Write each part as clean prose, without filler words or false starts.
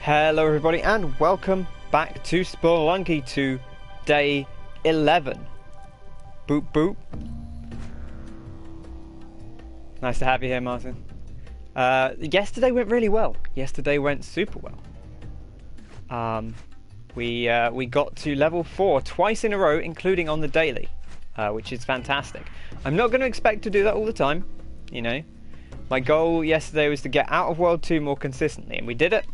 Hello everybody and welcome back to Spelunky to day 11. Boop boop. Nice to have you here, Martin. Yesterday went really well. Yesterday went super well. We got to level 4 twice in a row, including on the daily, which is fantastic. I'm not going to expect to do that all the time, you know. My goal yesterday was to get out of World 2 more consistently, and we did it.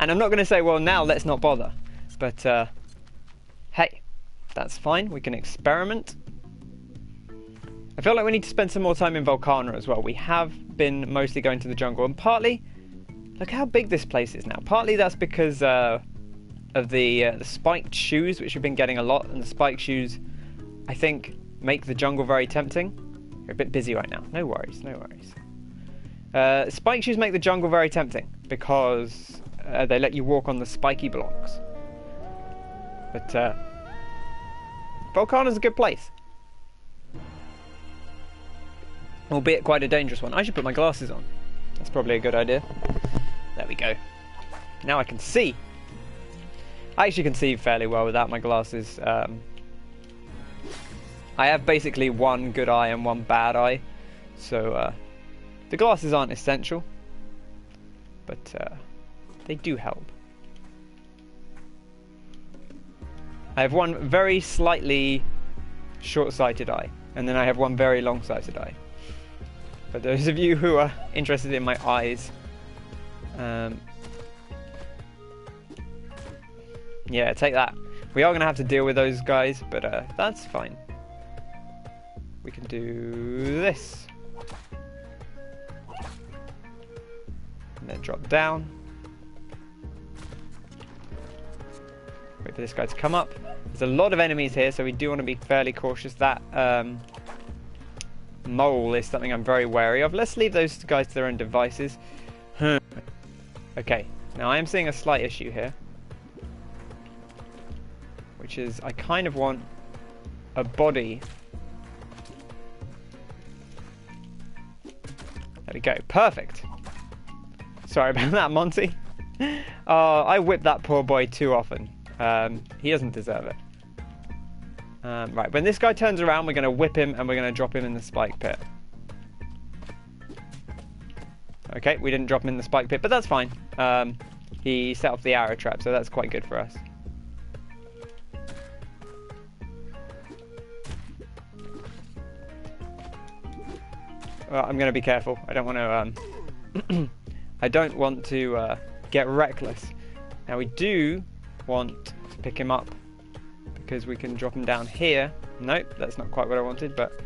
And I'm not going to say, well, now let's not bother. But, hey, that's fine. We can experiment. I feel like we need to spend some more time in Volcana as well. We have been mostly going to the jungle. And partly, look how big this place is now. Partly that's because of the spiked shoes, which we've been getting a lot. And the spiked shoes, I think, make the jungle very tempting. You're a bit busy right now. No worries, no worries. Spiked shoes make the jungle very tempting because they let you walk on the spiky blocks. But Volcana's a good place. Albeit quite a dangerous one. I should put my glasses on. That's probably a good idea. There we go. Now I can see. I actually can see fairly well without my glasses. I have basically one good eye and one bad eye. So the glasses aren't essential. But they do help. I have one very slightly short-sighted eye, and then I have one very long-sighted eye. For those of you who are interested in my eyes, yeah, take that. We are going to have to deal with those guys, but that's fine. We can do this. And then drop down. Wait for this guy to come up. There's a lot of enemies here, so we do want to be fairly cautious. That mole is something I'm very wary of. Let's leave those guys to their own devices. Okay, now I am seeing a slight issue here, which is I kind of want a body. There we go. Perfect. Sorry about that, Monty. I whip that poor boy too often. He doesn't deserve it. Right, when this guy turns around, we're going to whip him and we're going to drop him in the spike pit. Okay, we didn't drop him in the spike pit, but that's fine. He set off the arrow trap, so that's quite good for us. Well, I'm going to be careful. I don't want to... I don't want to get reckless. Now we do want to pick him up because we can drop him down here. Nope, that's not quite what I wanted, but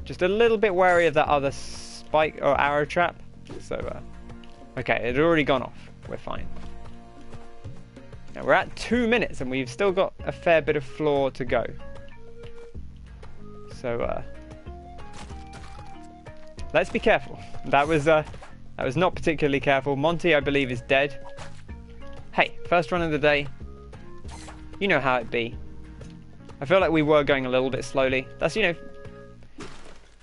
just a little bit wary of that other spike or arrow trap. So, okay, it had already gone off. We're fine. Now we're at 2 minutes and we've still got a fair bit of floor to go. So, let's be careful. That was not particularly careful. Monty, I believe, is dead. Hey, first run of the day. You know how it be. I feel like we were going a little bit slowly. That's, you know,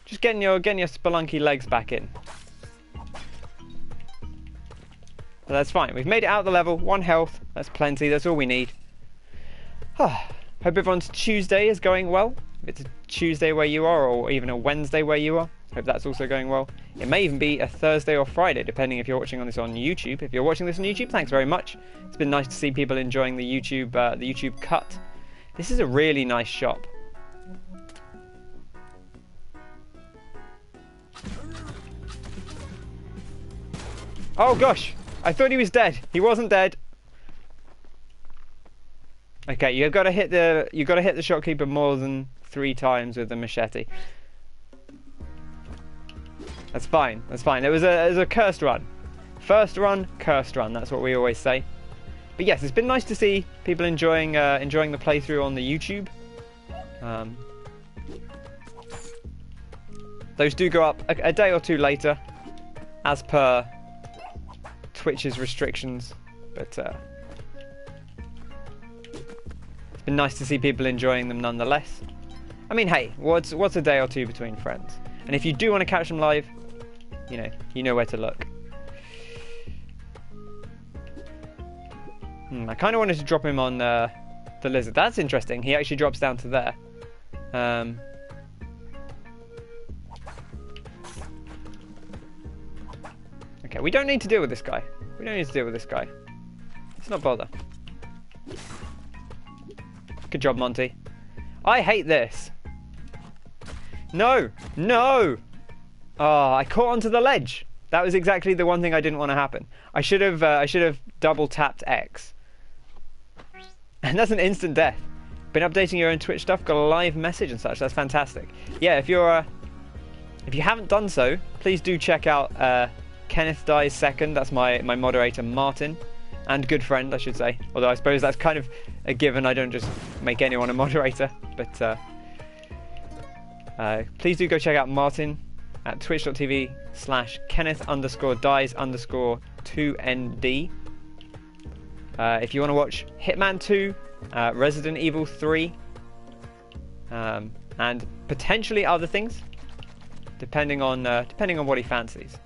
just getting your Spelunky legs back in. But that's fine. We've made it out of the level. 1 health. That's plenty. That's all we need. Hope everyone's Tuesday is going well. If it's a Tuesday where you are, or even a Wednesday where you are. Hope that's also going well. It may even be a Thursday or Friday, depending if you're watching on this on YouTube. If you're watching this on YouTube, thanks very much. It's been nice to see people enjoying the YouTube cut. This is a really nice shop. Oh gosh, I thought he was dead. He wasn't dead. Okay, you've got to hit the shopkeeper more than 3 times with the machete. That's fine. That's fine. It was a cursed run. First run, cursed run. That's what we always say. But yes, it's been nice to see people enjoying the playthrough on the YouTube. Those do go up a day or 2 later, as per Twitch's restrictions. But it's been nice to see people enjoying them nonetheless. I mean, hey, what's a day or 2 between friends? And if you do want to catch them live, you know where to look. I kind of wanted to drop him on the lizard. That's interesting. He actually drops down to there. Okay, we don't need to deal with this guy. We don't need to deal with this guy. Let's not bother. Good job, Monty. I hate this. No! No! Oh, I caught onto the ledge. That was exactly the one thing I didn't want to happen. I should have double tapped X. And that's an instant death. Been updating your own Twitch stuff, got a live message and such. That's fantastic. Yeah, if you haven't done so, please do check out Kenneth Dies Second. That's my moderator Martin, and good friend, I should say. Although I suppose that's kind of a given. I don't just make anyone a moderator. But please do go check out Martin at twitch.tv/Kenneth_Dies_2ND. If you want to watch Hitman 2, Resident Evil 3, and potentially other things, depending on what he fancies.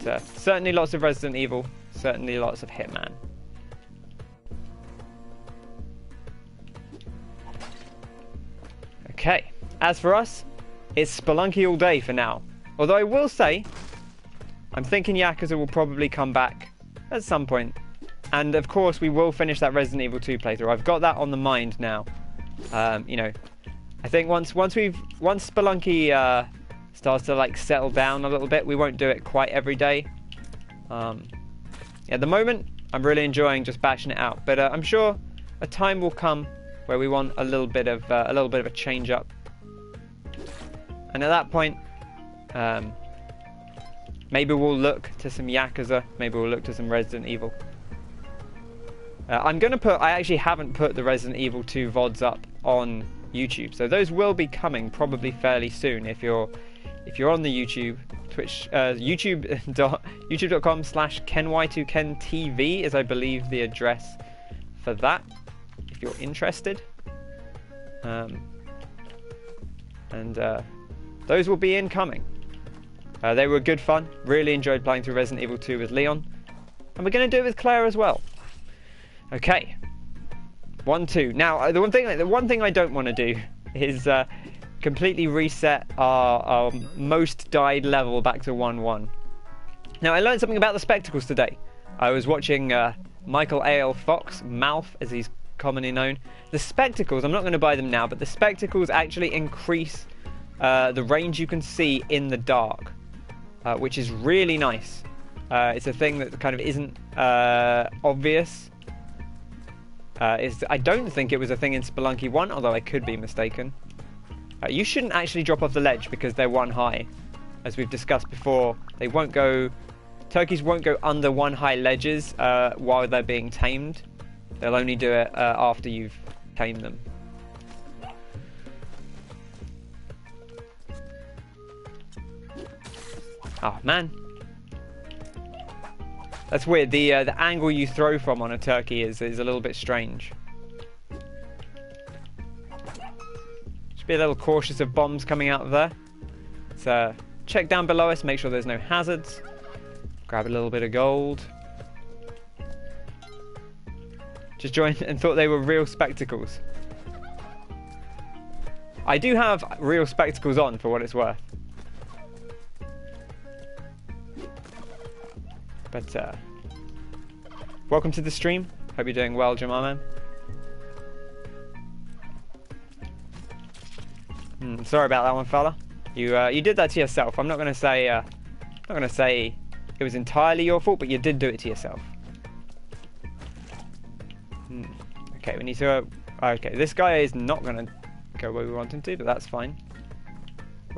But certainly lots of Resident Evil, certainly lots of Hitman. Okay, as for us, it's Spelunky all day for now. Although I will say, I'm thinking Yakuza will probably come back at some point. And of course we will finish that Resident Evil 2 playthrough. I've got that on the mind now. You know, I think once Spelunky starts to like settle down a little bit, we won't do it quite every day. At the moment, I'm really enjoying just bashing it out. But I'm sure a time will come where we want a little bit of a change up. And at that point, maybe we'll look to some Yakuza. Maybe we'll look to some Resident Evil. I actually haven't put the Resident Evil 2 VODs up on YouTube, so those will be coming probably fairly soon. If you're on the YouTube, Twitch, youtube.com/KenY2KenTV is, I believe, the address for that. If you're interested, those will be incoming. They were good fun. Really enjoyed playing through Resident Evil 2 with Leon, and we're going to do it with Claire as well. Okay, 1-2. Now, the one thing I don't want to do is completely reset our most died level back to 1-1. Now, I learned something about the spectacles today. I was watching Michael A.L. Fox, Mouth, as he's commonly known. The spectacles, I'm not going to buy them now, but the spectacles actually increase the range you can see in the dark, which is really nice. It's a thing that kind of isn't obvious. I don't think it was a thing in Spelunky 1, although I could be mistaken. You shouldn't actually drop off the ledge because they're 1 high. As we've discussed before, turkeys won't go under 1 high ledges while they're being tamed. They'll only do it after you've tamed them. Oh man. That's weird. The angle you throw from on a turkey is a little bit strange. Should be a little cautious of bombs coming out of there. So check down below us, make sure there's no hazards. Grab a little bit of gold. Just joined and thought they were real spectacles. I do have real spectacles on, for what it's worth. But welcome to the stream. Hope you're doing well, Jamal man. Sorry about that one, fella. You did that to yourself. I'm not gonna say it was entirely your fault, but you did do it to yourself. Okay, we need to. Okay, this guy is not gonna go where we want him to, but that's fine.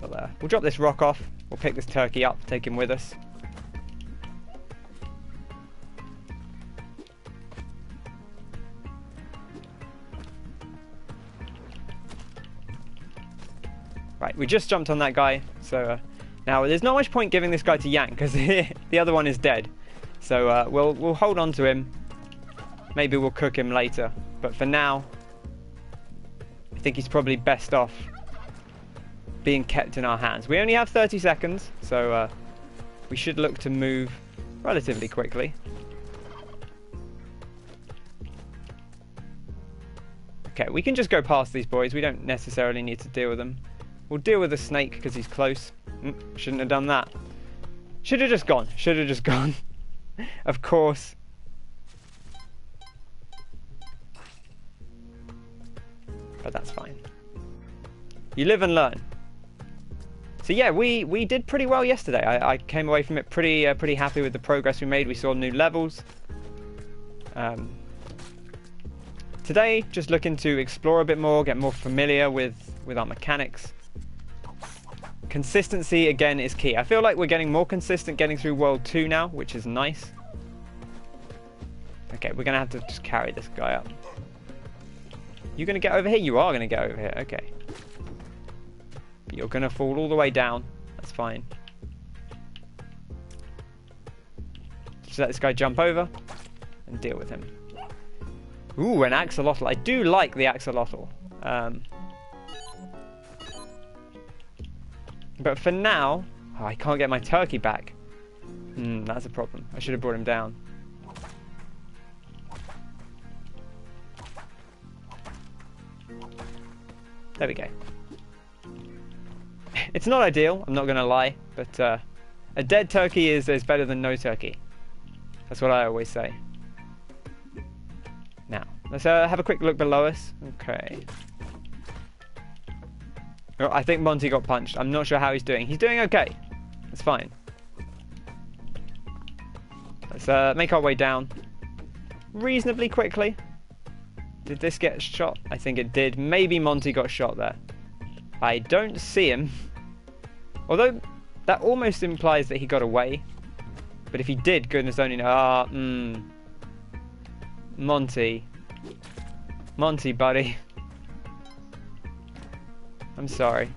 We'll drop this rock off. We'll pick this turkey up, take him with us. Right, we just jumped on that guy, so now there's not much point giving this guy to Yang because the other one is dead. So we'll hold on to him. Maybe we'll cook him later, but for now, I think he's probably best off being kept in our hands. We only have 30 seconds, so we should look to move relatively quickly. Okay, we can just go past these boys. We don't necessarily need to deal with them. We'll deal with the snake because he's close. Shouldn't have done that. Should have just gone. Should have just gone. Of course. But that's fine. You live and learn. So yeah, we did pretty well yesterday. I came away from it pretty happy with the progress we made. We saw new levels. Today, just looking to explore a bit more, get more familiar with our mechanics. Consistency, again, is key. I feel like we're getting more consistent getting through World 2 now, which is nice. Okay, we're going to have to just carry this guy up. You going to get over here? You are going to get over here. Okay. You're going to fall all the way down. That's fine. Just let this guy jump over and deal with him. Ooh, an axolotl. I do like the axolotl. But for now... Oh, I can't get my turkey back. That's a problem. I should have brought him down. There we go. It's not ideal, I'm not going to lie, but a dead turkey is better than no turkey. That's what I always say. Now, let's have a quick look below us. Okay. Oh, I think Monty got punched. I'm not sure how he's doing. He's doing okay. It's fine. Let's make our way down reasonably quickly. Did this get shot? I think it did. Maybe Monty got shot there. I don't see him. Although, that almost implies that he got away. But if he did, goodness only knows. Monty. Monty, buddy. I'm sorry.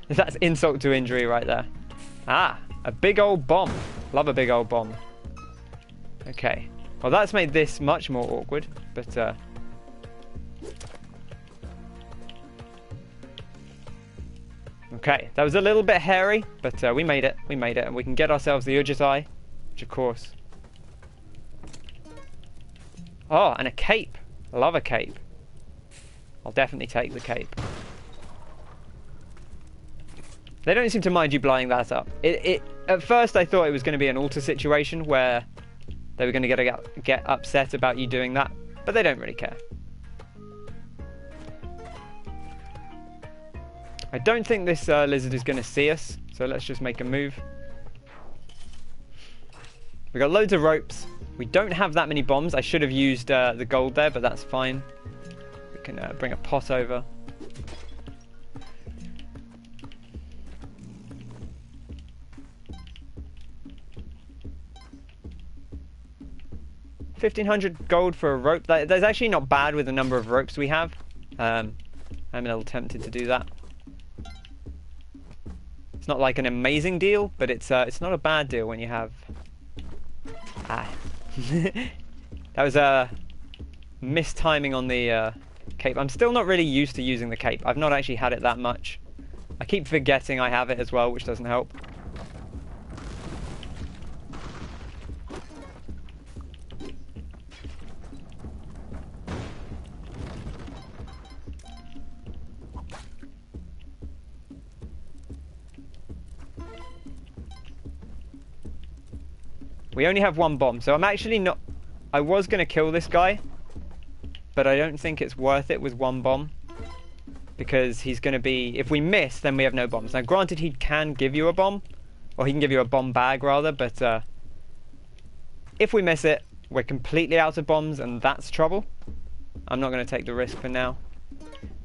That's insult to injury right there. Ah, a big old bomb. Love a big old bomb. Okay. Well, that's made this much more awkward, but okay, that was a little bit hairy, but we made it. We made it, and we can get ourselves the Ujitai, which of course. Oh, and a cape. I love a cape. I'll definitely take the cape. They don't seem to mind you blowing that up. At first I thought it was going to be an altar situation where they were going to get upset about you doing that, but they don't really care. I don't think this lizard is going to see us, so let's just make a move. We've got loads of ropes. We don't have that many bombs. I should have used the gold there, but that's fine. We can bring a pot over. $1,500 gold for a rope. That's actually not bad with the number of ropes we have. I'm a little tempted to do that. It's not like an amazing deal, but it's not a bad deal when you have. Ah, that was a mistiming on the cape. I'm still not really used to using the cape. I've not actually had it that much. I keep forgetting I have it as well, which doesn't help. We only have one bomb, so I'm actually not... I was going to kill this guy, but I don't think it's worth it with one bomb. Because he's going to be... If we miss, then we have no bombs. Now, granted, he can give you a bomb. Or he can give you a bomb bag, rather, but... if we miss it, we're completely out of bombs, and that's trouble. I'm not going to take the risk for now.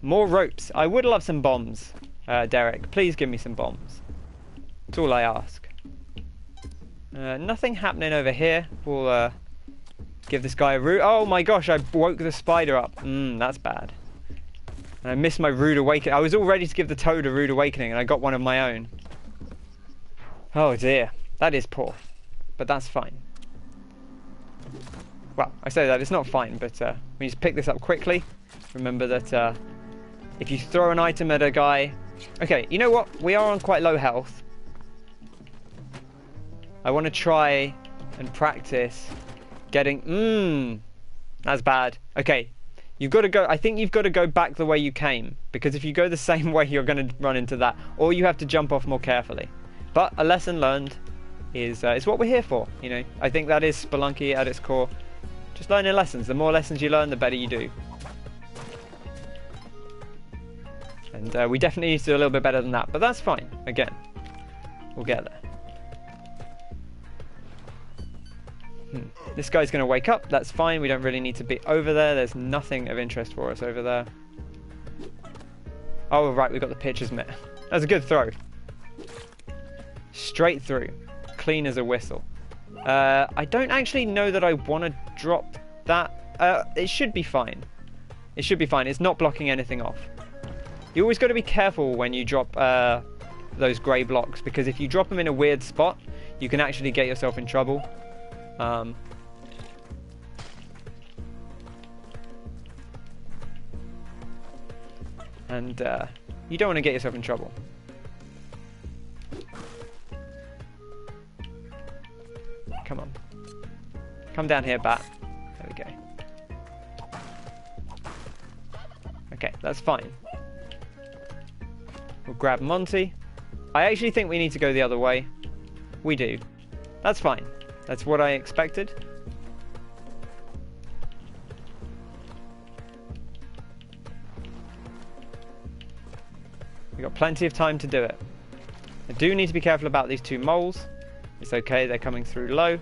More ropes. I would love some bombs, Derek. Please give me some bombs. That's all I ask. Nothing happening over here. We'll give this guy a root. Oh my gosh, I woke the spider up. That's bad. And I missed my rude awakening. I was all ready to give the toad a rude awakening and I got one of my own. Oh dear. That is poor. But that's fine. Well, I say that, it's not fine, but we just pick this up quickly. Remember that if you throw an item at a guy... Okay, you know what? We are on quite low health. I want to try and practice getting... that's bad. Okay, You've got to go. I think you've got to go back the way you came, because if you go the same way, you're going to run into that, or you have to jump off more carefully. But a lesson learned is what we're here for. You know, I think that is Spelunky at its core. Just learning lessons. The more lessons you learn, the better you do. And we definitely need to do a little bit better than that, but that's fine. Again, we'll get there. This guy's going to wake up. That's fine. We don't really need to be over there. There's nothing of interest for us over there. Oh, right. We've got the pitcher's mitt. That was a good throw. Straight through. Clean as a whistle. I don't actually know that I want to drop that. It should be fine. It should be fine. It's not blocking anything off. You always got to be careful when you drop those grey blocks, because if you drop them in a weird spot, you can actually get yourself in trouble. And you don't want to get yourself in trouble. Come on. Come down here, bat. There we go. Okay, that's fine. We'll grab Monty. I actually think we need to go the other way. We do. That's fine. That's what I expected. We've got plenty of time to do it. I do need to be careful about these two moles. It's okay, they're coming through low.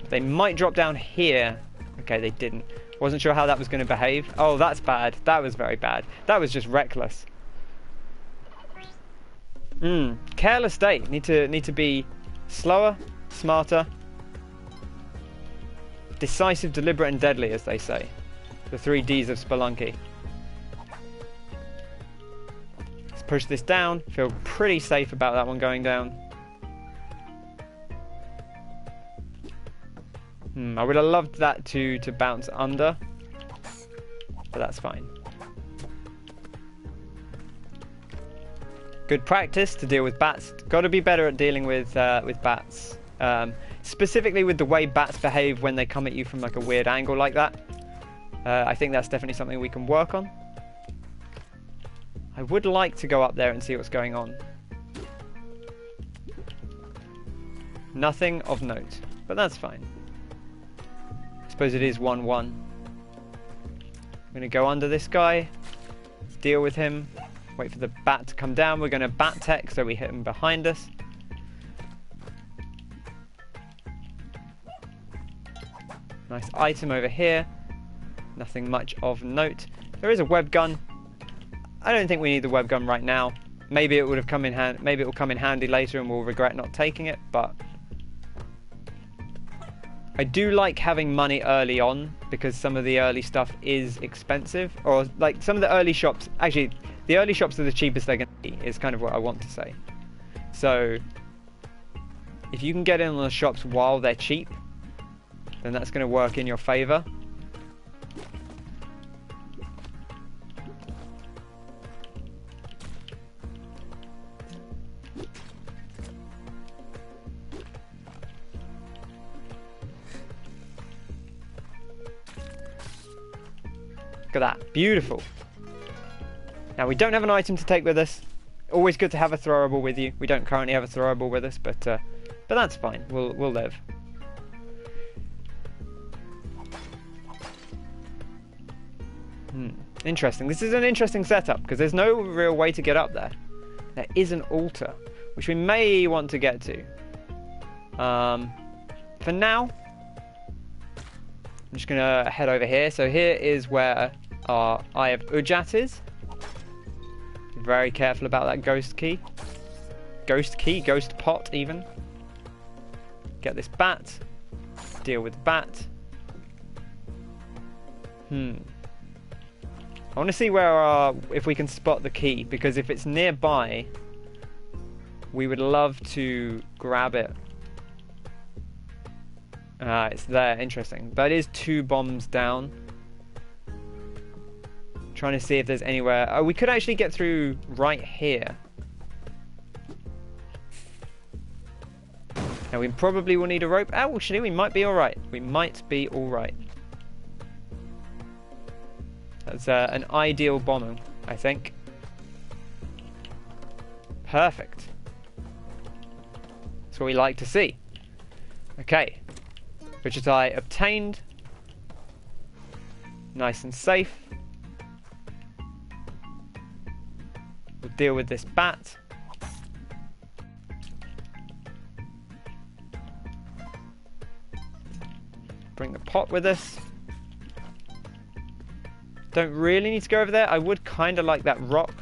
They might drop down here. Okay, they didn't. Wasn't sure how that was going to behave. Oh, that's bad. That was very bad. That was just reckless. Careless state. Need to be slower, smarter, decisive, deliberate, and deadly, as they say. The 3 Ds of Spelunky. Let's push this down. Feel pretty safe about that one going down. I would have loved that to bounce under, but that's fine. Good practice to deal with bats. Got to be better at dealing with bats. Specifically with the way bats behave when they come at you from like a weird angle like that. I think that's definitely something we can work on. I would like to go up there and see what's going on. Nothing of note, but that's fine. I suppose it is 1-1. I'm going to go under this guy, deal with him, wait for the bat to come down. We're going to bat tech so we hit him behind us. Nice item over here. Nothing much of note. There is a web gun. I don't think we need the web gun right now. Maybe it would have come in hand. Maybe it will come in handy later, and we'll regret not taking it. But I do like having money early on, because some of the early stuff is expensive, or like some of the early shops. Actually, the early shops are the cheapest they're going to be. Is kind of what I want to say. So if you can get in on the shops while they're cheap, then that's going to work in your favor. Look at that. Beautiful. Now, we don't have an item to take with us. Always good to have a throwable with you. We don't currently have a throwable with us, but that's fine. We'll live. Interesting. This is an interesting setup, because there's no real way to get up there. There is an altar, which we may want to get to. For now, I'm just going to head over here. So here is where our Eye of Ujat is. Be very careful about that ghost key. Ghost pot even. Get this bat. Deal with the bat. I want to see where if we can spot the key, because if it's nearby, we would love to grab it. It's there. Interesting. That is 2 bombs down. Trying to see if there's anywhere. Oh, we could actually get through right here. Now we probably will need a rope. Oh, actually, we might be alright. We might be alright. That's an ideal bombing, I think. Perfect. That's what we like to see. Okay. Widget eye obtained. Nice and safe. We'll deal with this bat. Bring the pot with us. Don't really need to go over there. I would kind of like that rock.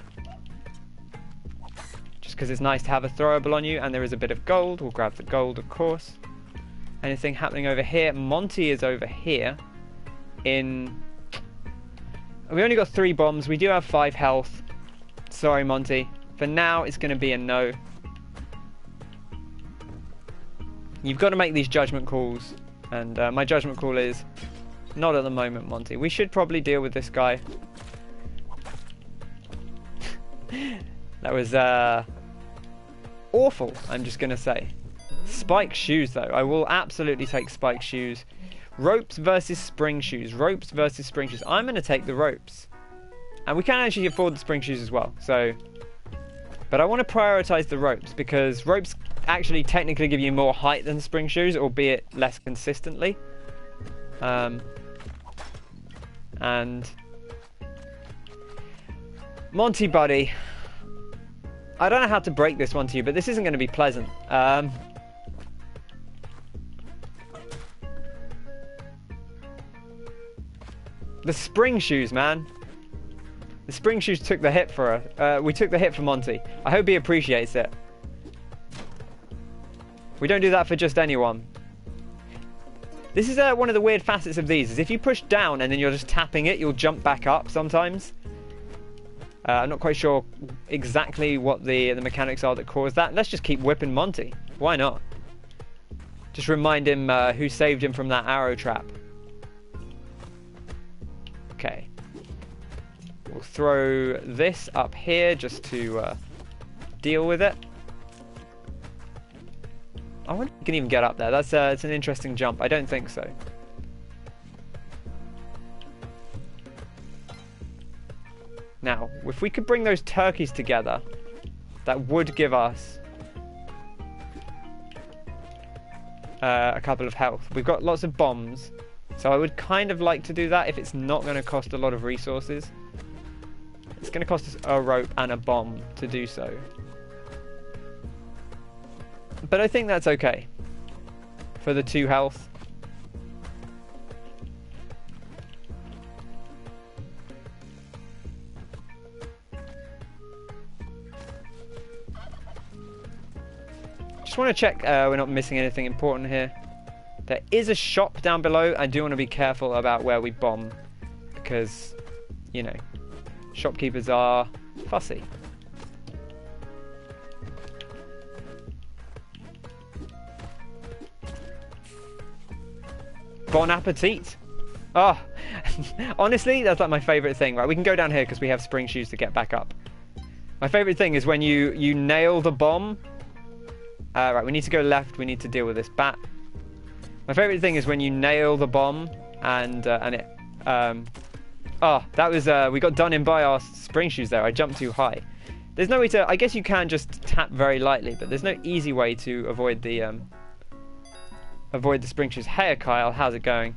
Just because it's nice to have a throwable on you, and there is a bit of gold. We'll grab the gold, of course. Anything happening over here? Monty is over here. We only got 3 bombs. We do have 5 health. Sorry, Monty. For now, it's going to be a no. You've got to make these judgment calls. And my judgment call is not at the moment, Monty. We should probably deal with this guy. That was awful, I'm just going to say. Spike shoes, though. I will absolutely take spike shoes. Ropes versus spring shoes. Ropes versus spring shoes. I'm going to take the ropes. And we can actually afford the spring shoes as well. But I want to prioritize the ropes, because ropes actually technically give you more height than spring shoes, albeit less consistently. And Monty buddy, I don't know how to break this one to you, but this isn't going to be pleasant. The spring shoes, man. The spring shoes took the hit for us. We took the hit for Monty. I hope he appreciates it. We don't do that for just anyone. This is one of the weird facets of these, is if you push down and then you're just tapping it, you'll jump back up sometimes. I'm not quite sure exactly what the mechanics are that cause that. Let's just keep whipping Monty. Why not? Just remind him who saved him from that arrow trap. Okay. We'll throw this up here just to deal with it. I wonder if you can even get up there. That's it's an interesting jump. I don't think so. Now, if we could bring those turkeys together, that would give us a couple of health. We've got lots of bombs, so I would kind of like to do that if it's not going to cost a lot of resources. It's going to cost us a rope and a bomb to do so. But I think that's okay for the 2 health. Just want to check we're not missing anything important here. There is a shop down below. I do want to be careful about where we bomb, because, you know, shopkeepers are fussy. Bon appetit. Oh, honestly, that's like my favourite thing. Right, we can go down here because we have spring shoes to get back up. My favourite thing is when you nail the bomb. Right, we need to go left. We need to deal with this bat. My favourite thing is when you nail the bomb and it. Oh, that was we got done in by our spring shoes there. I jumped too high. There's no way to. I guess you can just tap very lightly, but there's no easy way to avoid the spring shoes. Hey, Kyle, how's it going?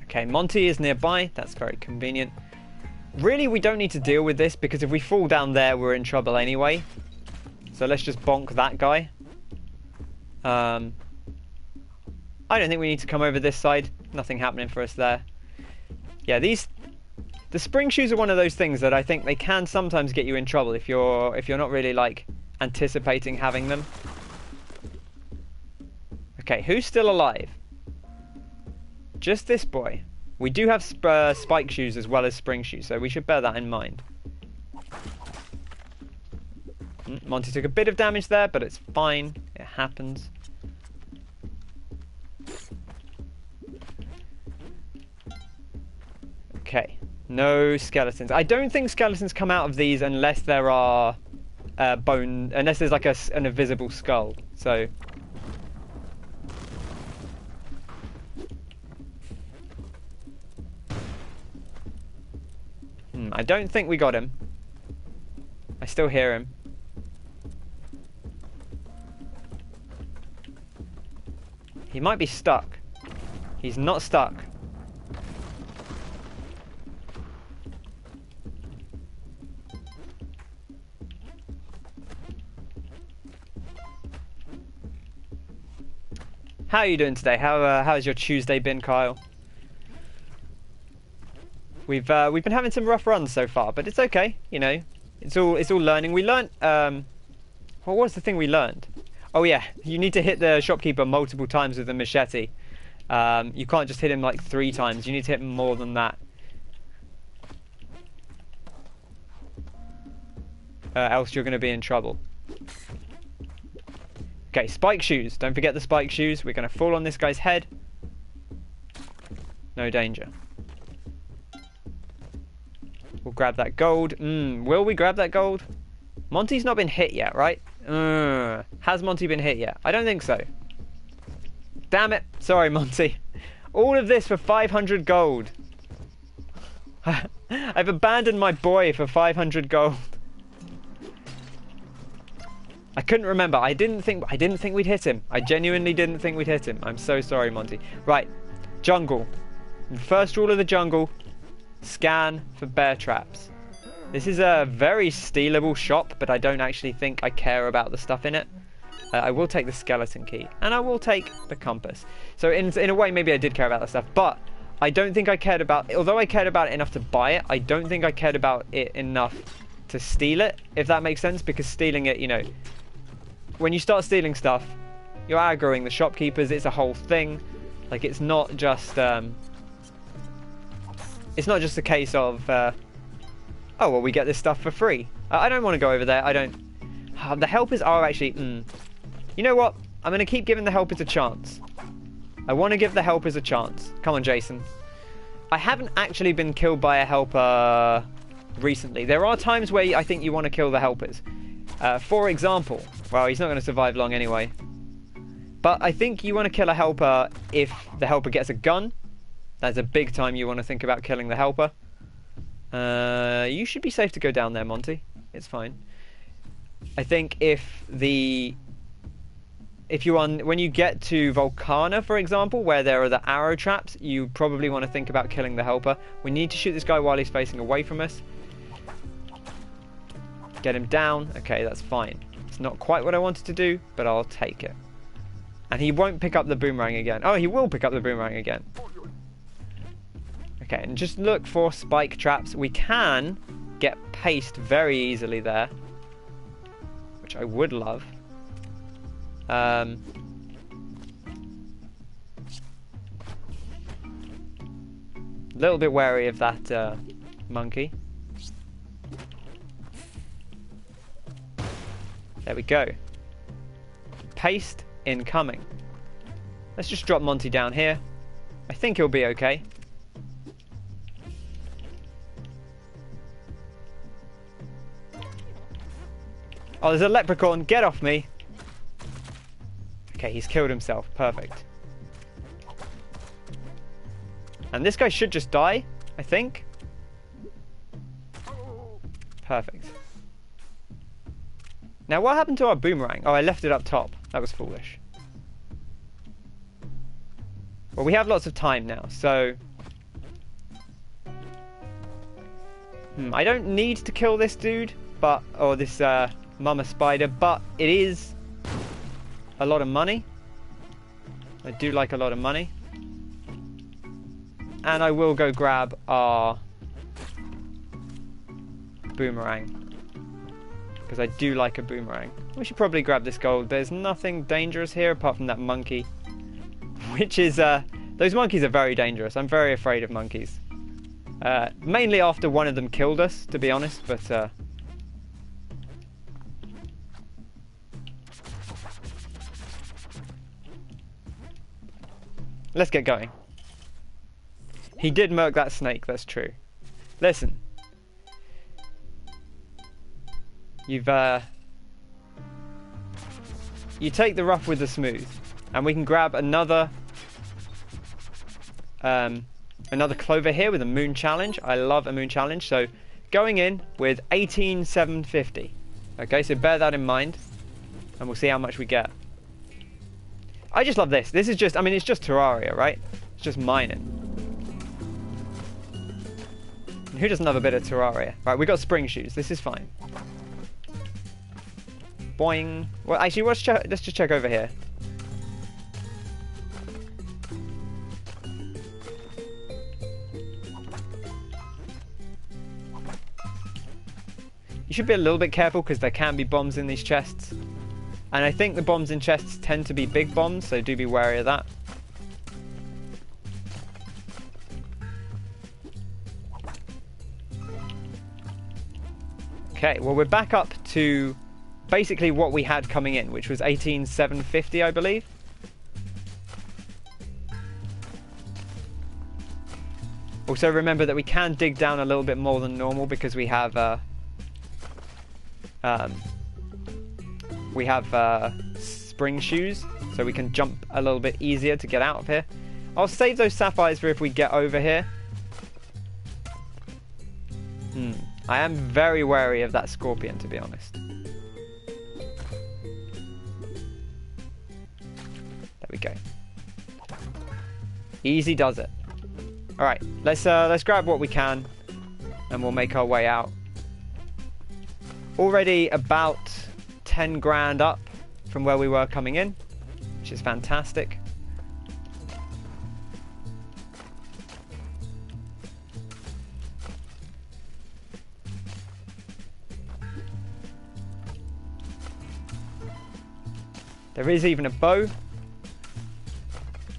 Okay, Monty is nearby. That's very convenient. Really, we don't need to deal with this, because if we fall down there, we're in trouble anyway. So let's just bonk that guy. I don't think we need to come over this side. Nothing happening for us there. Yeah, the spring shoes are one of those things that I think they can sometimes get you in trouble if you're not really like anticipating having them. Okay, who's still alive? Just this boy. We do have spike shoes as well as spring shoes, so we should bear that in mind. Monty took a bit of damage there, but it's fine. It happens. Okay, No skeletons. I don't think skeletons come out of these unless there are unless there's like an invisible skull. So I don't think we got him. I still hear him. He might be stuck. He's not stuck. How are you doing today? How's your Tuesday been, Kyle? We've been having some rough runs so far, but it's okay. You know, it's all learning. We learned. What was the thing we learned? Oh yeah, you need to hit the shopkeeper multiple times with a machete. You can't just hit him like 3 times. You need to hit him more than that. Else you're going to be in trouble. Okay, spike shoes. Don't forget the spike shoes. We're going to fall on this guy's head. No danger. We'll grab that gold. Will we grab that gold? Monty's not been hit yet, right? Has Monty been hit yet? I don't think so. Damn it. Sorry, Monty. All of this for 500 gold. I've abandoned my boy for 500 gold. I couldn't remember. I didn't think we'd hit him. I genuinely didn't think we'd hit him. I'm so sorry, Monty. Right. Jungle. First rule of the jungle. Scan for bear traps. This is a very stealable shop, but I don't actually think I care about the stuff in it. I will take the skeleton key, and I will take the compass. So in a way, maybe I did care about that stuff, but I don't think I cared about, although I cared about it enough to buy it, I don't think I cared about it enough to steal it, if that makes sense, because stealing it, you know, when you start stealing stuff, you're aggroing the shopkeepers. It's a whole thing. Like, it's not just a case of oh well, we get this stuff for free. I don't want to go over there. I don't. The helpers are actually you know what, I'm going to keep giving the helpers a chance. I want to give the helpers a chance. Come on, Jason. I haven't actually been killed by a helper recently. There are times where I think you want to kill the helpers. For example, well, he's not going to survive long anyway. But I think you want to kill a helper if the helper gets a gun. That's a big time you want to think about killing the helper. You should be safe to go down there, Monty. It's fine. I think when you get to Volcana, for example, where there are the arrow traps, you probably want to think about killing the helper. We need to shoot this guy while he's facing away from us. Get him down. Okay, that's fine. It's not quite what I wanted to do, but I'll take it. And he won't pick up the boomerang again. Oh, he will pick up the boomerang again. Okay, and just look for spike traps. We can get paced very easily there, which I would love. Little bit wary of that monkey. There we go. Paste incoming. Let's just drop Monty down here. I think he'll be okay. Oh, there's a leprechaun. Get off me. Okay, he's killed himself. Perfect. And this guy should just die, I think. Perfect. Now, what happened to our boomerang? Oh, I left it up top. That was foolish. Well, we have lots of time now, so... I don't need to kill this dude, but... or this, mama spider, but it is a lot of money. I do like a lot of money. And I will go grab our boomerang. Because I do like a boomerang. We should probably grab this gold. There's nothing dangerous here apart from that monkey. Which is, those monkeys are very dangerous. I'm very afraid of monkeys. Mainly after one of them killed us, to be honest, but, let's get going. He did murk that snake, that's true. Listen. You've, you take the rough with the smooth. And we can grab another clover here with a moon challenge. I love a moon challenge. So going in with 18,750. Okay, so bear that in mind. And we'll see how much we get. I just love this. This is just, I mean, it's just Terraria, right? It's just mining. And who doesn't love a bit of Terraria? Right, we got spring shoes. This is fine. Boing. Well, actually, let's just check over here. You should be a little bit careful because there can be bombs in these chests. And I think the bombs in chests tend to be big bombs, so do be wary of that. Okay, well we're back up to basically what we had coming in, which was 18,750, I believe. Also remember that we can dig down a little bit more than normal because we have spring shoes, so we can jump a little bit easier to get out of here. I'll save those sapphires for if we get over here. I am very wary of that scorpion, to be honest. There we go. Easy does it. All right, let's grab what we can, and we'll make our way out. Already about 10 grand up from where we were coming in, which is fantastic. There is even a bow.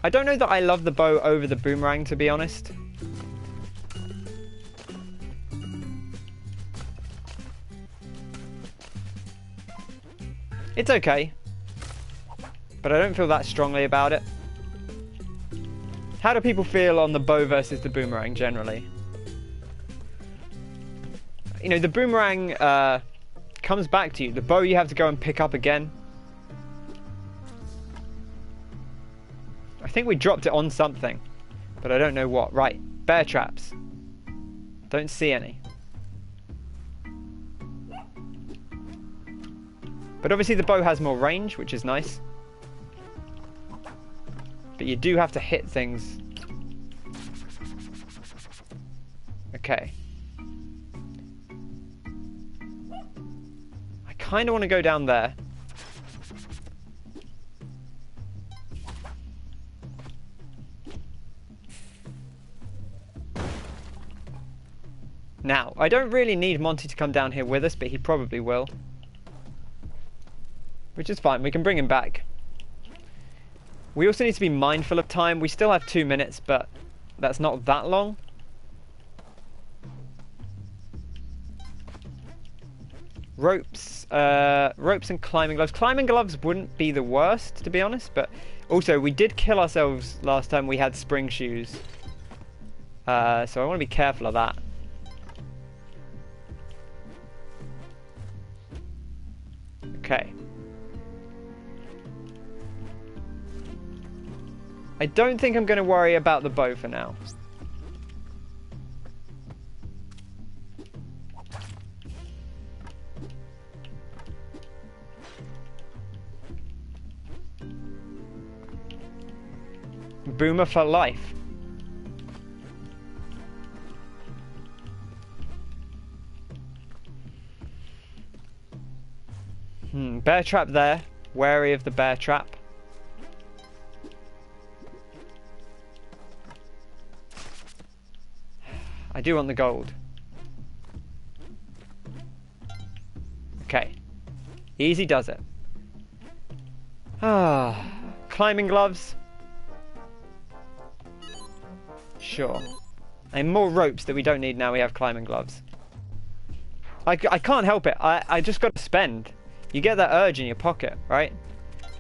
I don't know that I love the bow over the boomerang, to be honest. It's okay, but I don't feel that strongly about it. How do people feel on the bow versus the boomerang generally? You know, the boomerang comes back to you. The bow you have to go and pick up again. I think we dropped it on something, but I don't know what. Right, bear traps. Don't see any. But obviously the bow has more range, which is nice. But you do have to hit things. Okay. I kind of want to go down there. Now, I don't really need Monty to come down here with us, but he probably will. Which is fine, we can bring him back. We also need to be mindful of time. We still have 2 minutes, but that's not that long. Ropes and climbing gloves. Climbing gloves wouldn't be the worst, to be honest, but also we did kill ourselves last time we had spring shoes. So I want to be careful of that. Okay. I don't think I'm going to worry about the bow for now. Boomer for life. Bear trap there. Wary of the bear trap. I do want the gold. Okay. Easy does it. Ah, climbing gloves. Sure. And more ropes that we don't need now we have climbing gloves. I can't help it. I just got to spend. You get that urge in your pocket, right?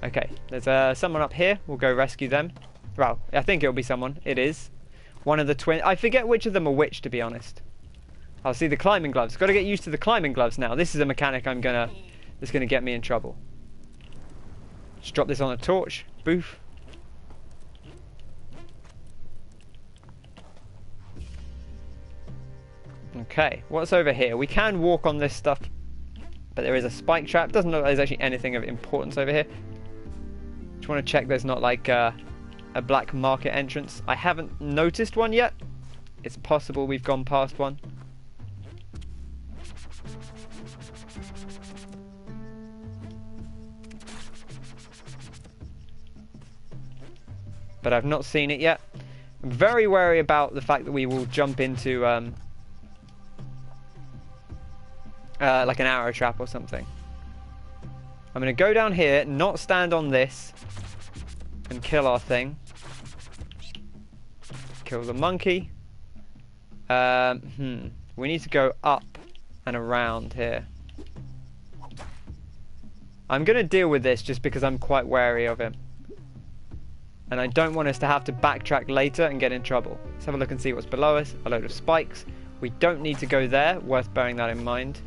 Okay, there's someone up here. We'll go rescue them. Well, I think it'll be someone. It is. One of the twins. I forget which of them are which, to be honest. I'll see the climbing gloves. Got to get used to the climbing gloves now. This is a mechanic that's gonna get me in trouble. Just drop this on a torch. Boof. Okay, what's over here? We can walk on this stuff, but there is a spike trap. Doesn't look like there's actually anything of importance over here. Just want to check there's not like a black market entrance. I haven't noticed one yet. It's possible we've gone past one. But I've not seen it yet. I'm very wary about the fact that we will jump into like an arrow trap or something. I'm going to go down here, not stand on this, and kill our thing. Kill the monkey. We need to go up and around here. I'm going to deal with this just because I'm quite wary of him. And I don't want us to have to backtrack later and get in trouble. Let's have a look and see what's below us. A load of spikes. We don't need to go there. Worth bearing that in mind.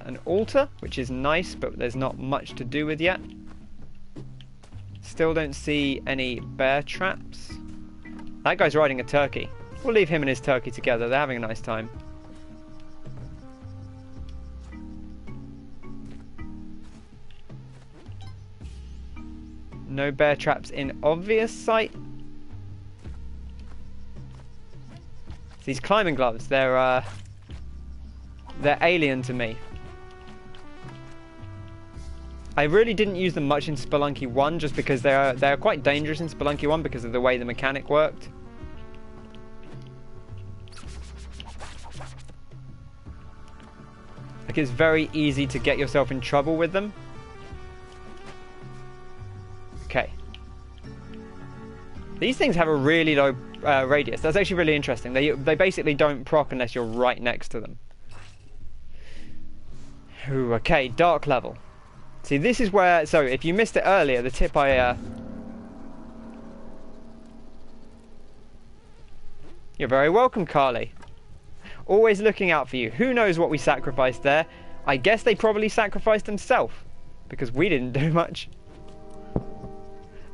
An altar, which is nice, but there's not much to do with yet. Still don't see any bear traps. That guy's riding a turkey. We'll leave him and his turkey together. They're having a nice time. No bear traps in obvious sight. These climbing gloves, they're alien to me. I really didn't use them much in Spelunky 1 just because they're quite dangerous in Spelunky 1 because of the way the mechanic worked. Like, it's very easy to get yourself in trouble with them. Okay. These things have a really low radius. That's actually really interesting. They basically don't proc unless you're right next to them. Ooh, okay, dark level. See, this is where... So, if you missed it earlier, the tip You're very welcome, Carly. Always looking out for you. Who knows what we sacrificed there? I guess they probably sacrificed themselves. Because we didn't do much.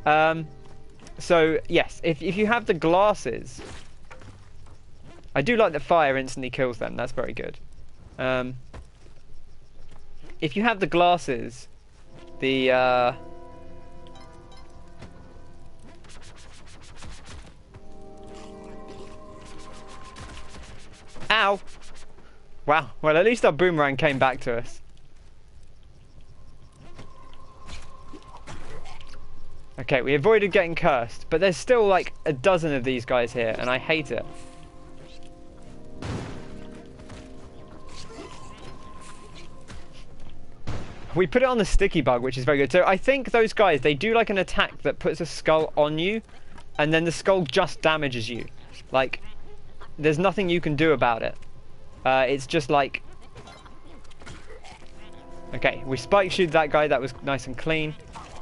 So, yes, if you have the glasses... I do like that fire instantly kills them. That's very good. If you have the glasses... The, Ow! Wow, well at least our boomerang came back to us. Okay, we avoided getting cursed, but there's still like a dozen of these guys here, and I hate it. We put it on the sticky bug, which is very good. So I think those guys, they do like an attack that puts a skull on you, and then the skull just damages you. Like, there's nothing you can do about it. It's just like... Okay, we spike shoot that guy, that was nice and clean.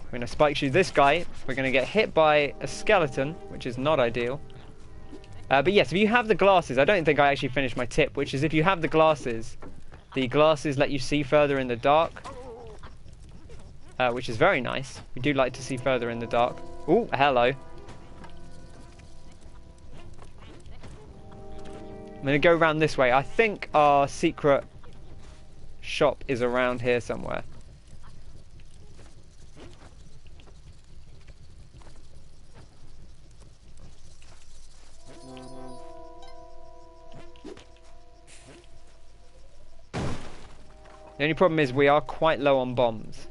We're going to spike shoot this guy. We're going to get hit by a skeleton, which is not ideal. But yes, if you have the glasses, I don't think I actually finished my tip, which is if you have the glasses let you see further in the dark. Which is very nice. We do like to see further in the dark. Ooh, hello. I'm going to go around this way. I think our secret shop is around here somewhere. The only problem is we are quite low on bombs.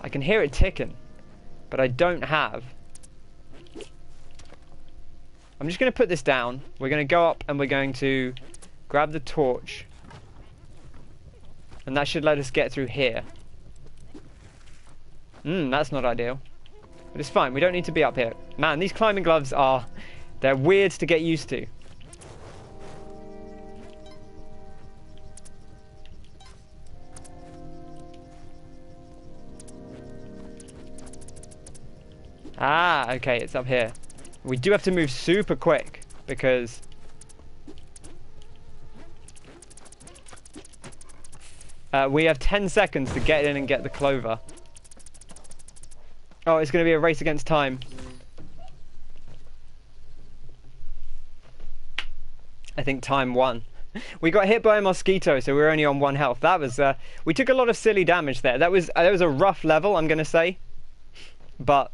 I can hear it ticking, but I don't have. I'm just going to put this down. We're going to go up and we're going to grab the torch. And that should let us get through here. That's not ideal. But it's fine, we don't need to be up here. Man, these climbing gloves they're weird to get used to. Ah, okay, it's up here. We do have to move super quick because we have 10 seconds to get in and get the clover. Oh, it's going to be a race against time. I think time won. We got hit by a mosquito, so we were only on 1 health. That was we took a lot of silly damage there. That was a rough level, I'm going to say. But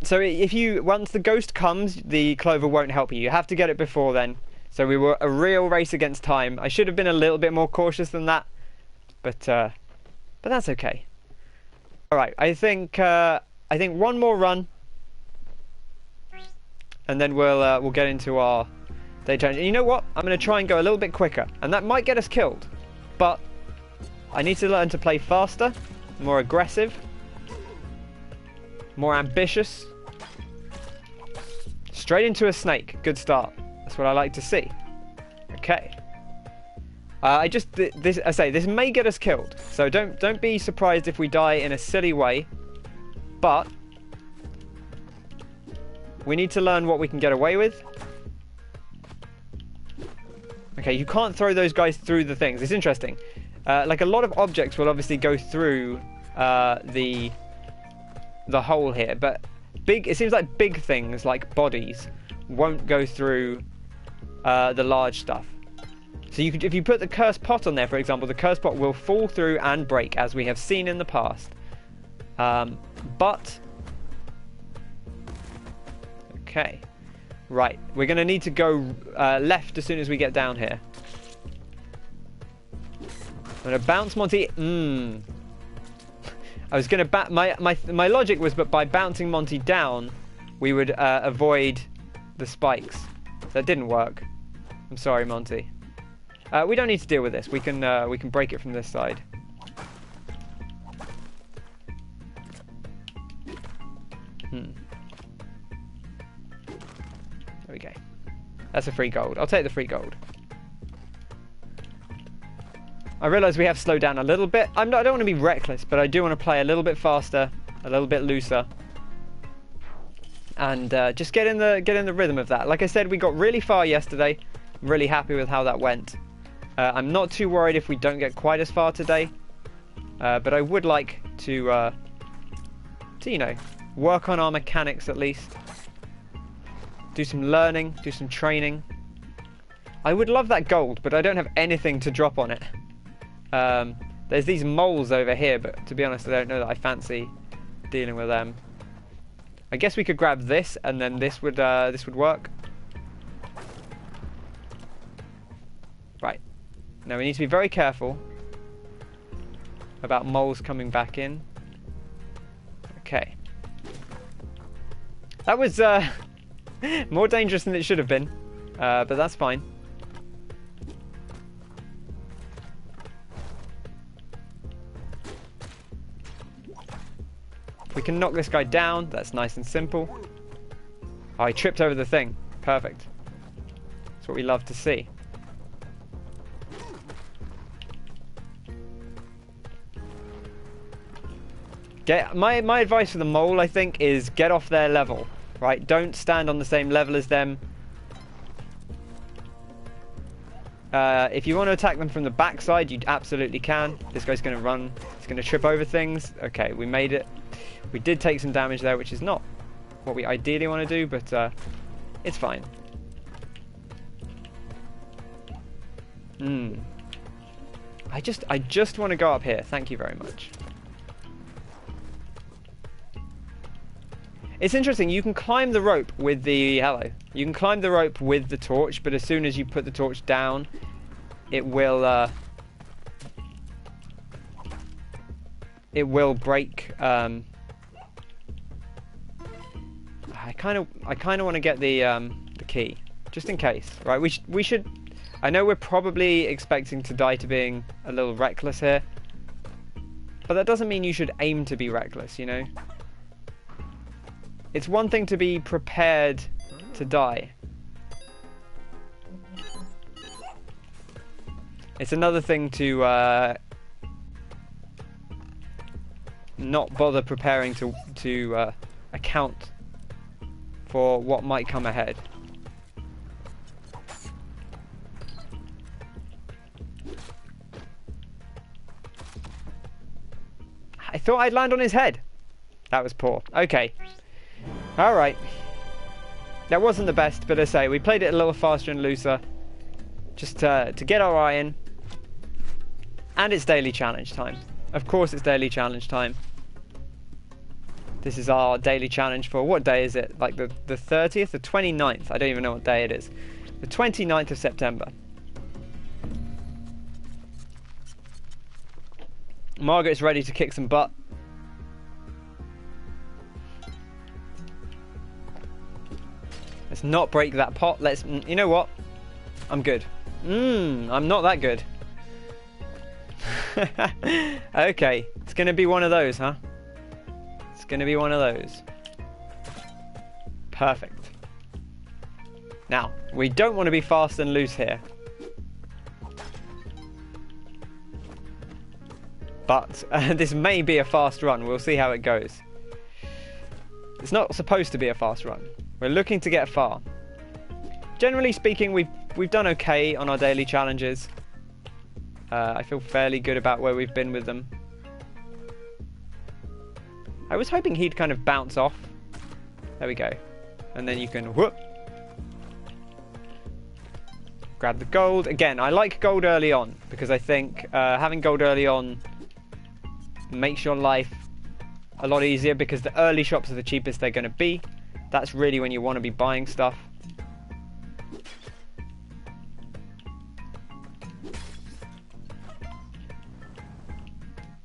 so if you once the ghost comes, the clover won't help you. You have to get it before then. So we were a real race against time. I should have been a little bit more cautious than that, but that's okay. All right, I think one more run, and then we'll get into our day challenge. And you know what? I'm going to try and go a little bit quicker, and that might get us killed, but I need to learn to play faster, more aggressive, more ambitious. Straight into a snake. Good start. That's what I like to see. Okay. This may get us killed, so don't be surprised if we die in a silly way. But we need to learn what we can get away with. Okay, you can't throw those guys through the things. It's interesting. Like a lot of objects will obviously go through the hole here, but it seems like big things like bodies won't go through the large stuff. So if you put the cursed pot on there, for example, the cursed pot will fall through and break, as we have seen in the past. But okay, right, we're going to need to go left as soon as we get down here. I'm going to bounce Monty. I was going to my logic was, but by bouncing Monty down, we would avoid the spikes. That didn't work. I'm sorry, Monty. We don't need to deal with this. We can break it from this side. There we go. That's a free gold. I'll take the free gold. I realise we have slowed down a little bit. I don't want to be reckless, but I do want to play a little bit faster, a little bit looser, and just get in the rhythm of that. Like I said, we got really far yesterday. I'm really happy with how that went. I'm not too worried if we don't get quite as far today, but I would like to you know, work on our mechanics at least. Do some learning, do some training. I would love that gold, but I don't have anything to drop on it. There's these moles over here, but to be honest, I don't know that I fancy dealing with them. I guess we could grab this, and then this would work. Right. Now we need to be very careful about moles coming back in. Okay. That was more dangerous than it should have been, but that's fine. We can knock this guy down. That's nice and simple. Oh, I tripped over the thing. Perfect. That's what we love to see. My advice for the mole, I think, is get off their level. Right? Don't stand on the same level as them. If you want to attack them from the backside, you absolutely can. This guy's going to run. He's going to trip over things. Okay, we made it. We did take some damage there, which is not what we ideally want to do, but it's fine. I just want to go up here. Thank you very much. It's interesting, you can climb the rope with the... Hello. You can climb the rope with the torch, but as soon as you put the torch down, it will break. I kind of want to get the key, just in case, right? We should. I know we're probably expecting to die to being a little reckless here, but that doesn't mean you should aim to be reckless, you know? It's one thing to be prepared to die. It's another thing to not bother preparing to account for what might come ahead. I thought I'd land on his head. That was poor. Okay. Alright. That wasn't the best, but as I say, we played it a little faster and looser. Just to get our eye in. And it's daily challenge time. Of course it's daily challenge time. This is our daily challenge for, what day is it? Like the 30th? The 29th? I don't even know what day it is. The 29th of September. Margaret's ready to kick some butt. Let's not break that pot. Let's... You know what? I'm good. I'm not that good. Okay. It's going to be one of those, huh? It's going to be one of those. Perfect. Now, we don't want to be fast and loose here. But this may be a fast run. We'll see how it goes. It's not supposed to be a fast run. We're looking to get far. Generally speaking, we've done okay on our daily challenges. I feel fairly good about where we've been with them. I was hoping he'd kind of bounce off. There we go. And then you can whoop. Grab the gold. Again, I like gold early on because I think having gold early on makes your life a lot easier because the early shops are the cheapest they're going to be. That's really when you want to be buying stuff.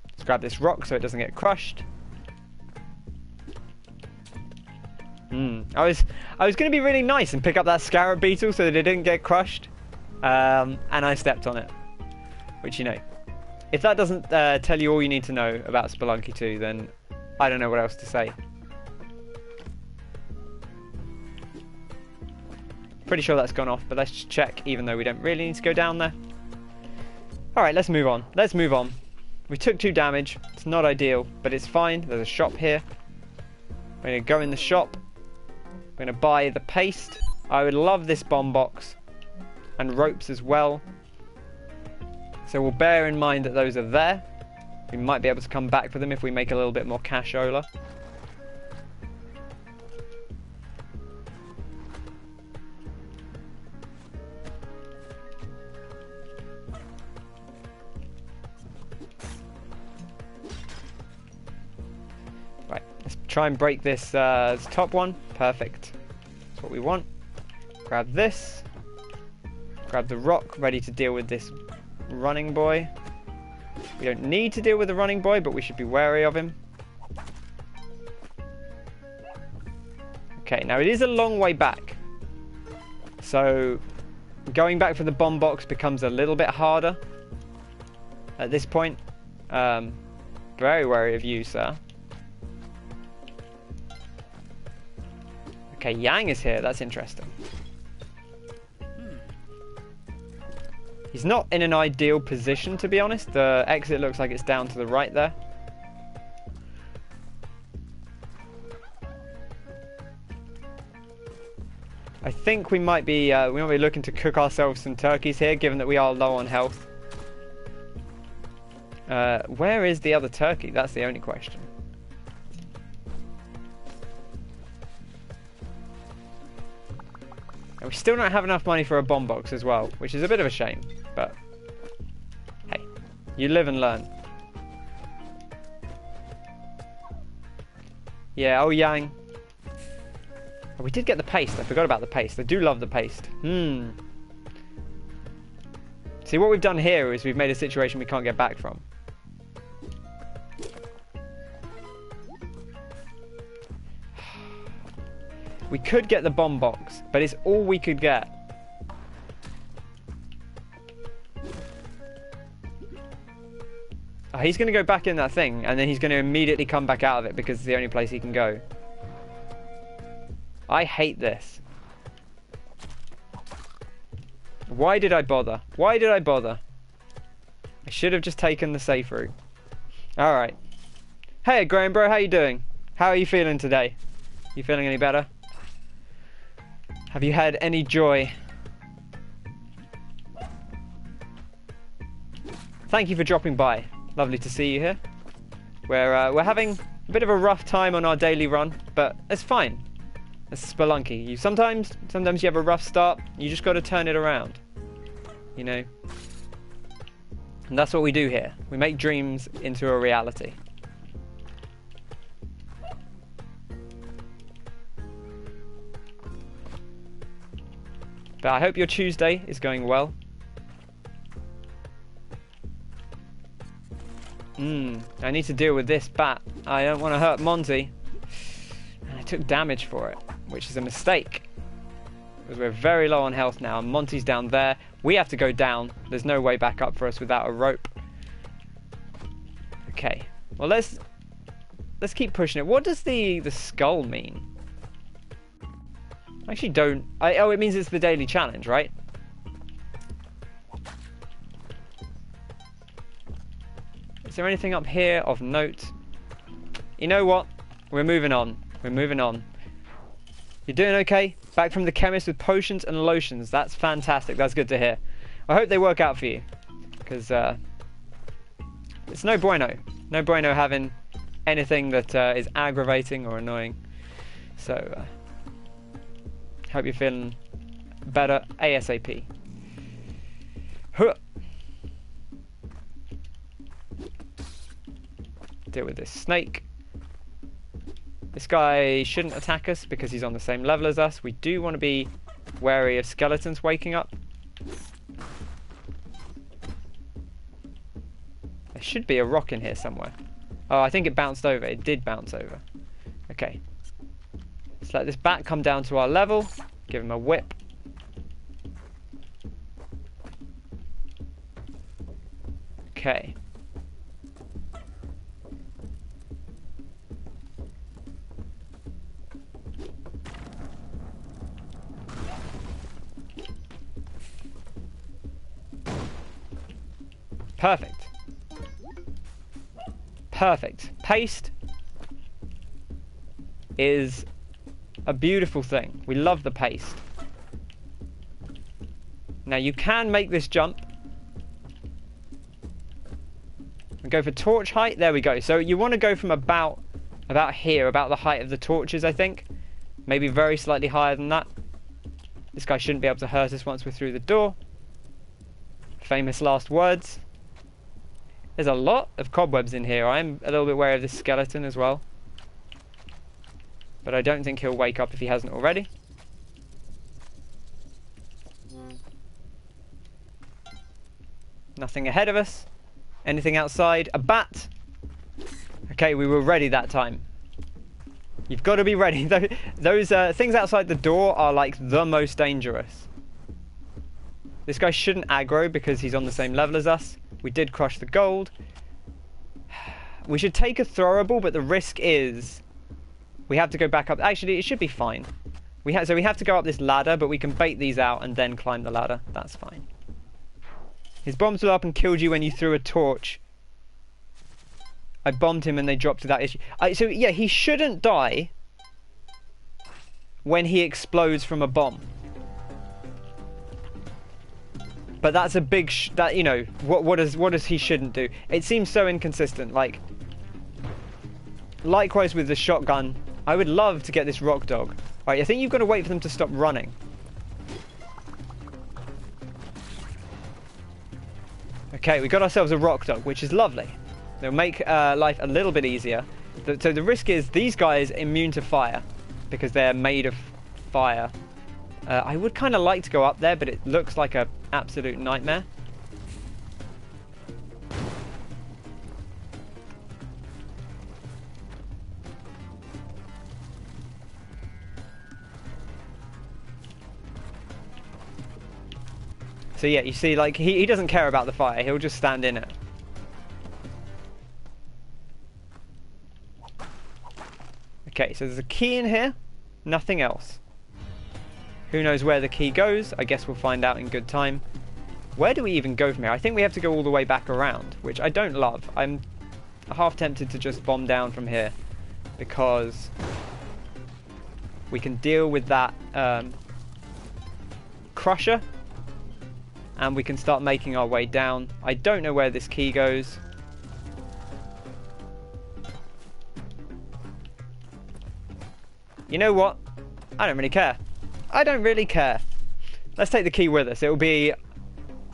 Let's grab this rock so it doesn't get crushed. I was going to be really nice and pick up that scarab beetle so that it didn't get crushed. And I stepped on it. Which, you know, if that doesn't tell you all you need to know about Spelunky 2, then I don't know what else to say. Pretty sure that's gone off, but let's just check, even though we don't really need to go down there. Alright, let's move on. Let's move on. We took 2 damage. It's not ideal, but it's fine. There's a shop here. We're going to go in the shop. We're going to buy the paste. I would love this bomb box. And ropes as well. So we'll bear in mind that those are there. We might be able to come back for them if we make a little bit more cashola. Right, let's try and break this top one. Perfect. That's what we want. Grab this. Grab the rock, ready to deal with this running boy. We don't need to deal with the running boy, but we should be wary of him. Okay, now it is a long way back. So going back for the bomb box becomes a little bit harder at this point. Very wary of you, sir. Okay, Yang is here. That's interesting. He's not in an ideal position, to be honest. The exit looks like it's down to the right there. I think we might be looking to cook ourselves some turkeys here, given that we are low on health. Where is the other turkey? That's the only question. And we still don't have enough money for a bomb box as well, which is a bit of a shame, but hey, you live and learn. Yeah, oh Yang. Oh, we did get the paste. I forgot about the paste. I do love the paste. See, what we've done here is we've made a situation we can't get back from. We could get the bomb box, but it's all we could get. Oh, he's going to go back in that thing, and then he's going to immediately come back out of it because it's the only place he can go. I hate this. Why did I bother? Why did I bother? I should have just taken the safe route. Alright. Hey, Graham bro, how you doing? How are you feeling today? You feeling any better? Have you had any joy? Thank you for dropping by. Lovely to see you here. We're having a bit of a rough time on our daily run, but it's fine. It's Spelunky. Sometimes you have a rough start. You just got to turn it around. You know. And that's what we do here. We make dreams into a reality. But I hope your Tuesday is going well. I need to deal with this bat. I don't want to hurt Monty. And I took damage for it, which is a mistake. Because we're very low on health now, and Monty's down there. We have to go down. There's no way back up for us without a rope. Okay. Well, let's keep pushing it. What does the skull mean? I actually don't... oh, it means it's the daily challenge, right? Is there anything up here of note? You know what? We're moving on. We're moving on. You're doing okay? Back from the chemist with potions and lotions. That's fantastic. That's good to hear. I hope they work out for you. Because it's no bueno. No bueno having anything that is aggravating or annoying. So, hope you're feeling better ASAP. Huh. Deal with this snake. This guy shouldn't attack us because he's on the same level as us. We do want to be wary of skeletons waking up. There should be a rock in here somewhere. Oh, I think it bounced over. It did bounce over. Okay. Let's let this bat come down to our level. Give him a whip. Okay. Perfect. Perfect. Paste is a beautiful thing. We love the paste. Now you can make this jump. And go for torch height. There we go. So you want to go from about here, about the height of the torches, I think. Maybe very slightly higher than that. This guy shouldn't be able to hurt us once we're through the door. Famous last words. There's a lot of cobwebs in here. I'm a little bit wary of this skeleton as well. But I don't think he'll wake up if he hasn't already. Nothing ahead of us. Anything outside? A bat! Okay, we were ready that time. You've got to be ready. Those things outside the door are like the most dangerous. This guy shouldn't aggro because he's on the same level as us. We did crush the gold. We should take a throwable, but the risk is we have to go back up. Actually, it should be fine. So we have to go up this ladder, but we can bait these out and then climb the ladder. That's fine. His bombs blew up and killed you when you threw a torch. I bombed him and they dropped without issue. So yeah, he shouldn't die when he explodes from a bomb. But that's a big you know, what does he shouldn't do? It seems so inconsistent. Like, likewise with the shotgun, I would love to get this rock dog. Right, I think you've got to wait for them to stop running. Okay, we got ourselves a rock dog, which is lovely. They'll make life a little bit easier. So the risk is these guys are immune to fire because they're made of fire. I would kind of like to go up there, but it looks like an absolute nightmare. So yeah, you see, like, he doesn't care about the fire. He'll just stand in it. Okay, so there's a key in here. Nothing else. Who knows where the key goes? I guess we'll find out in good time. Where do we even go from here? I think we have to go all the way back around, which I don't love. I'm half tempted to just bomb down from here, because we can deal with that crusher, and we can start making our way down. I don't know where this key goes. You know what? I don't really care. I don't really care. Let's take the key with us. It will be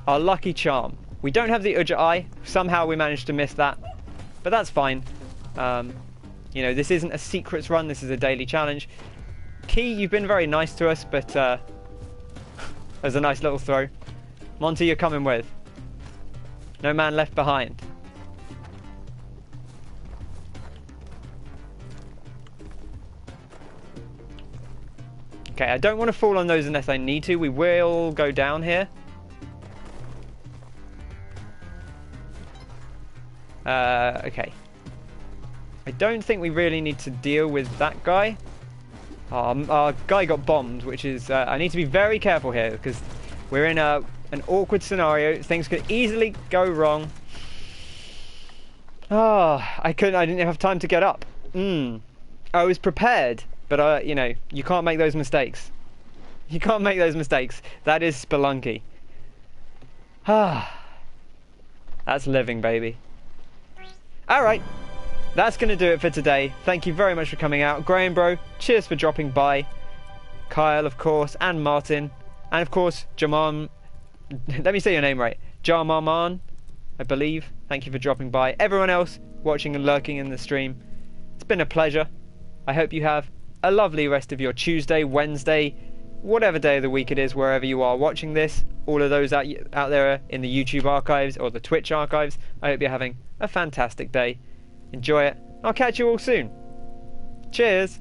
our lucky charm. We don't have the Udja Eye. Somehow we managed to miss that. But that's fine. You know, this isn't a secrets run. This is a daily challenge. Key, you've been very nice to us, but there's a nice little throw. Monty, you're coming with. No man left behind. Okay, I don't want to fall on those unless I need to. We will go down here. Okay. I don't think we really need to deal with that guy. Our guy got bombed, which is... I need to be very careful here, because we're in an awkward scenario. Things could easily go wrong. I didn't have time to get up. I was prepared. But, you know, you can't make those mistakes. You can't make those mistakes. That is Spelunky. That's living, baby. Alright. That's going to do it for today. Thank you very much for coming out. Graham, bro, cheers for dropping by. Kyle, of course, and Martin. And, of course, Jaman... Let me say your name right. Jamarman, I believe. Thank you for dropping by. Everyone else watching and lurking in the stream. It's been a pleasure. I hope you have a lovely rest of your Tuesday, Wednesday, whatever day of the week it is, wherever you are watching this. All of those out there in the YouTube archives or the Twitch archives, I hope you're having a fantastic day. Enjoy it. I'll catch you all soon. Cheers.